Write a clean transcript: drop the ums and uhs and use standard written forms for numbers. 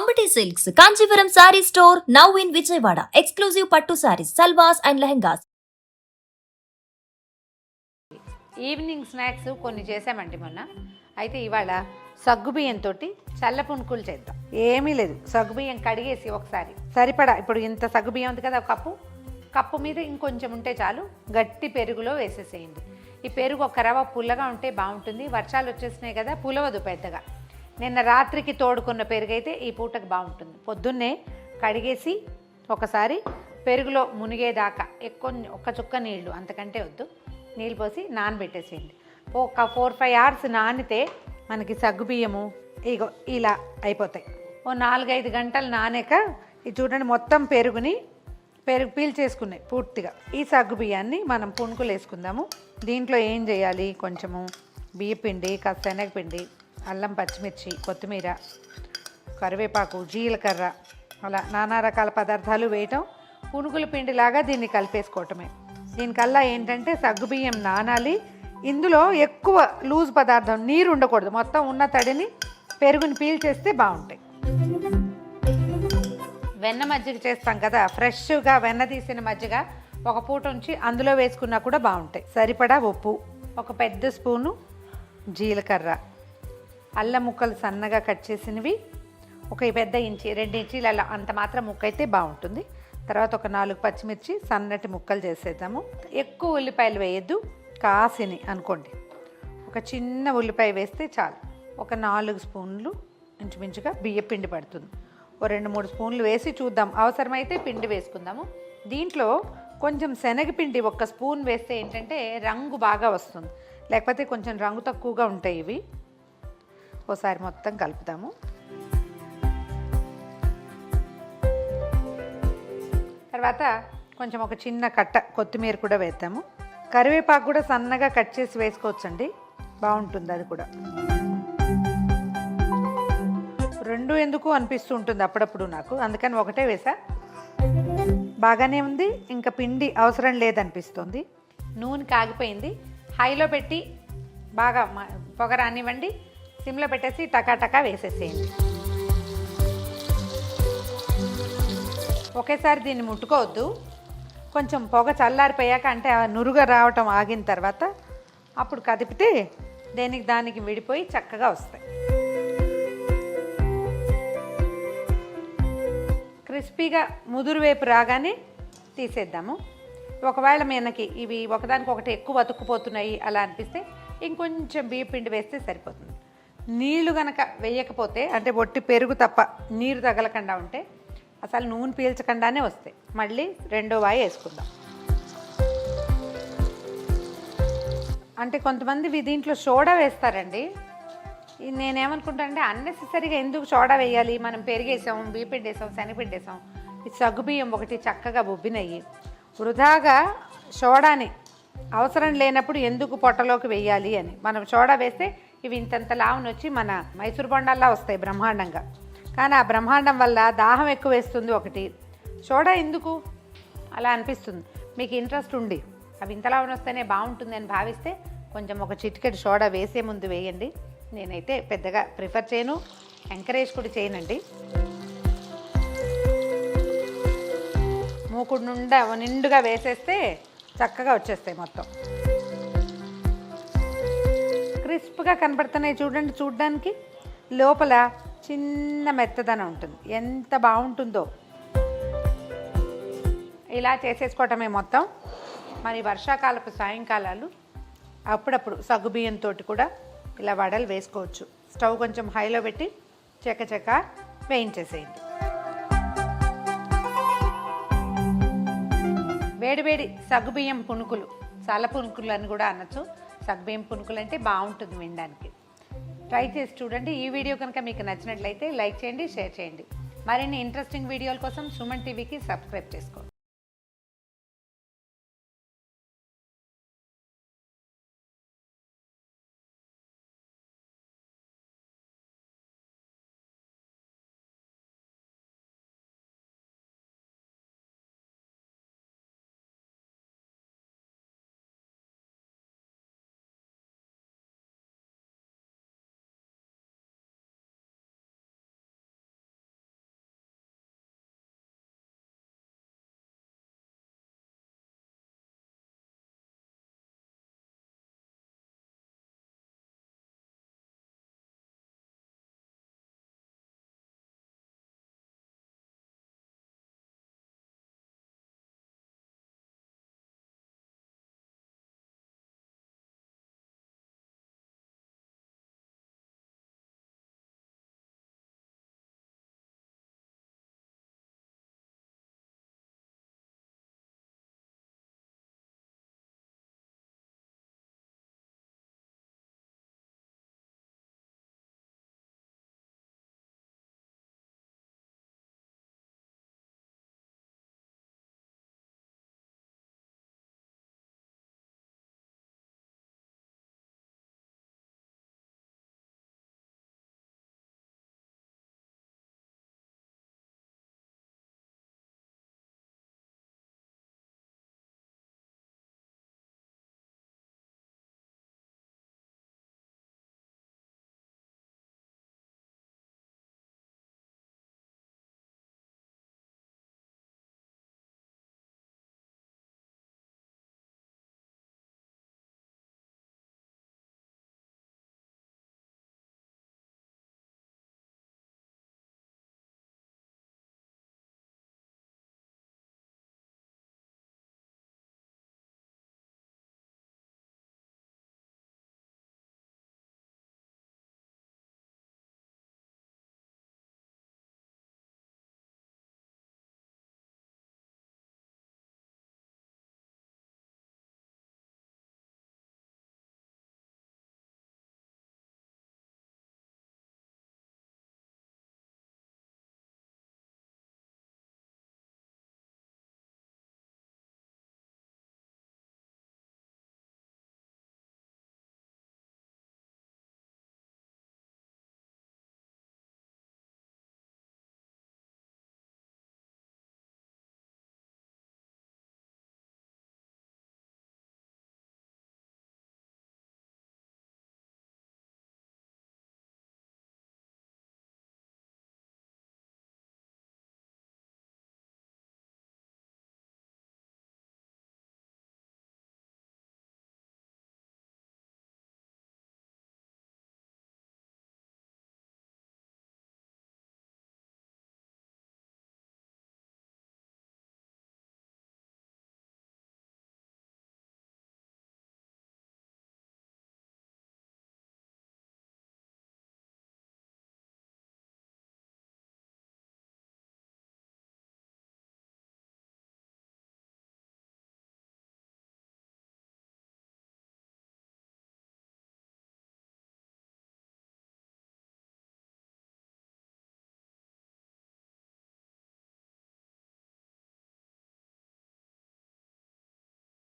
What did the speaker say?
Ambati Silks, Kanchipuram Saree Store, now in Vijayawada. Exclusive Pattu Sarees, Salwars and Lehengas. Evening snacks కొన్ని చేసామండి మొన్న. అయితే ఇవాళ సగ్గుబియ్యంతో చల్ల పునుకులు చేద్దాం. ఏమీ లేదు, సగ్గుబియ్యం కడిగేసి ఒకసారి సరిపడా, ఇప్పుడు ఇంత సగ్గుబియ్యం ఉంది కదా, కప్పు మీద ఇంకొంచెం ఉంటే చాలు, గట్టి పెరుగులో వేసేసేయండి. ఈ పెరుగు ఒక రవ్వ పుల్లగా ఉంటే బాగుంటుంది. వర్షాలు వచ్చేసినాయి కదా, పులవదు పెద్దగా. నిన్న రాత్రికి తోడుకున్న పెరుగు అయితే ఈ పూటకు బాగుంటుంది. పొద్దున్నే కడిగేసి ఒకసారి పెరుగులో మునిగేదాకా ఒక్క చుక్క నీళ్లు, అంతకంటే వద్దు, నీళ్ళు పోసి నానబెట్టేసేయండి. ఒక 4-5 అవర్స్ నానితే మనకి సగ్గుబియ్యము ఇగో ఇలా అయిపోతాయి. ఓ 4-5 గంటలు నానాక ఇది చూడండి, మొత్తం పెరుగు పీల్చేసుకున్నాయి పూర్తిగా. ఈ సగ్గుబియ్యాన్ని మనం పునుకులు వేసుకుందాము. దీంట్లో ఏం చేయాలి, కొంచెము బియ్యపిండి, కాస్త శనగపిండి, అల్లం, పచ్చిమిర్చి, కొత్తిమీర, కరివేపాకు, జీలకర్ర, అలా నానా రకాల పదార్థాలు వేయటం. పునుగుల పిండిలాగా దీన్ని కలిపేసుకోవటమే. దీనికల్లా ఏంటంటే సగ్గుబియ్యం నానాలి. ఇందులో ఎక్కువ లూజ్ పదార్థం, నీరు ఉండకూడదు. మొత్తం ఉన్న తడిని పెరుగుని పీల్చేస్తే బాగుంటాయి. వెన్న మజ్జిగ చేస్తాం కదా, ఫ్రెష్గా వెన్న తీసిన మజ్జిగ ఒక పూట ఉంచి అందులో వేసుకున్నా కూడా బాగుంటాయి. సరిపడా ఉప్పు, ఒక పెద్ద స్పూను జీలకర్ర, అల్లం ముక్కలు సన్నగా కట్ చేసినవి ఒక పెద్ద ఇంచి, 2 ఇంచీలు అలా, అంత మాత్రం ముక్క అయితే బాగుంటుంది. తర్వాత ఒక 4 పచ్చిమిర్చి సన్నటి ముక్కలు చేసేద్దాము. ఎక్కువ ఉల్లిపాయలు వేయద్దు, కాసిని అనుకోండి. ఒక చిన్న ఉల్లిపాయ వేస్తే చాలు. ఒక 4 స్పూన్లు ఇంచుమించుగా బియ్యపిండి పడుతుంది. ఓ 2-3 స్పూన్లు వేసి చూద్దాం, అవసరమైతే పిండి వేసుకుందాము. దీంట్లో కొంచెం శనగపిండి 1 స్పూన్ వేస్తే ఏంటంటే రంగు బాగా వస్తుంది, లేకపోతే కొంచెం రంగు తక్కువగా ఉంటాయి ఇవి. ఓసారి మొత్తం కలుపుతాము. తర్వాత కొంచెం ఒక చిన్న కట్ట కొత్తిమీర కూడా వేద్దాము. కరివేపాకు కూడా సన్నగా కట్ చేసి వేసుకోవచ్చండి, బాగుంటుంది అది కూడా. 2 ఎందుకు అనిపిస్తూ ఉంటుంది అప్పుడప్పుడు నాకు, అందుకని ఒకటే వేసా. బాగానే ఉంది, ఇంకా పిండి అవసరం లేదనిపిస్తుంది. నూనె కాగిపోయింది. హైలో పెట్టి బాగా పొగ రానివ్వండి, సిమ్లో పెట్టేసి టకాటకా వేసేసేయండి. ఒకేసారి దీన్ని ముట్టుకోవద్దు, కొంచెం పొగ చల్లారిపోయాక, అంటే నురుగ రావటం ఆగిన తర్వాత అప్పుడు కదిపితే దానికి విడిపోయి చక్కగా వస్తాయి. క్రిస్పీగా ముదురు వేపు రాగానే తీసేద్దాము. ఒకవేళ మనకి ఇవి ఒకదానికొకటి ఎక్కువ అతుక్కుపోతున్నాయి అలా అనిపిస్తే ఇంకొంచెం బియ్య పిండి వేస్తే సరిపోతుంది. నీళ్లు గనక వేయకపోతే, అంటే ఒట్టి పెరుగు తప్ప నీరు తగలకుండా ఉంటే అసలు నూనె పీల్చకుండానే వస్తాయి. మళ్ళీ 2వ వాయి వేసుకుందాం. అంటే కొంతమంది దీంట్లో సోడా వేస్తారండి. నేనేమనుకుంటా అంటే అన్నెసెసరీగా ఎందుకు సోడా వేయాలి, మనం పెరిగేసాం, బియ్యపిండి వేసాం, శనగపిండి వేసాం, ఈ సగ్గుబియ్యం ఒకటి చక్కగా బొబ్బినయ్యి, వృధాగా సోడాని అవసరం లేనప్పుడు ఎందుకు పొట్టలోకి వేయాలి అని. మనం సోడా వేస్తే ఇవి ఇంతంత లావును వచ్చి మన మైసూర్ బొండాల్లా వస్తాయి బ్రహ్మాండంగా. కానీ ఆ బ్రహ్మాండం వల్ల దాహం ఎక్కువ వేస్తుంది ఒకటి. సోడా ఎందుకు అలా అనిపిస్తుంది. మీకు ఇంట్రెస్ట్ ఉండి అవి ఇంతలా వస్తేనే బాగుంటుంది అని భావిస్తే కొంచెం ఒక చిటికెడు సోడా వేసే ముందు వేయండి. నేనైతే పెద్దగా ప్రిఫర్ చేయను, ఎంకరేజ్ కూడా చేయనండి. మూకుడు నిండుగా వేసేస్తే చక్కగా వచ్చేస్తాయి మొత్తం. క్రిస్ప్గా కనపడుతున్నాయి చూడండి, చూడ్డానికి లోపల చిన్న మెత్తదనం ఉంటుంది, ఎంత బాగుంటుందో. ఇలా చేసేసుకోవటమే మొత్తం. మరి వర్షాకాలపు సాయంకాలాలు అప్పుడప్పుడు సగ్గుబియ్యంతో కూడా ఇలా వడలు వేసుకోవచ్చు. స్టవ్ కొంచెం హైలో పెట్టి చెక్క వేయించేసేయండి. వేడివేడి సగ్గుబియ్యం పునుకులు, చల్ల పునుకులు అని కూడా అనొచ్చు. సగ్గుబియ్యం పునుకులు అంటే బాగుంటుంది వినడానికి. ట్రై చేసి చూడండి. ఈ వీడియో కనుక మీకు నచ్చినట్లయితే లైక్ చేయండి, షేర్ చేయండి. మరిన్ని ఇంట్రెస్టింగ్ వీడియోల కోసం సుమన్ టీవీకి సబ్స్క్రైబ్ చేసుకోండి.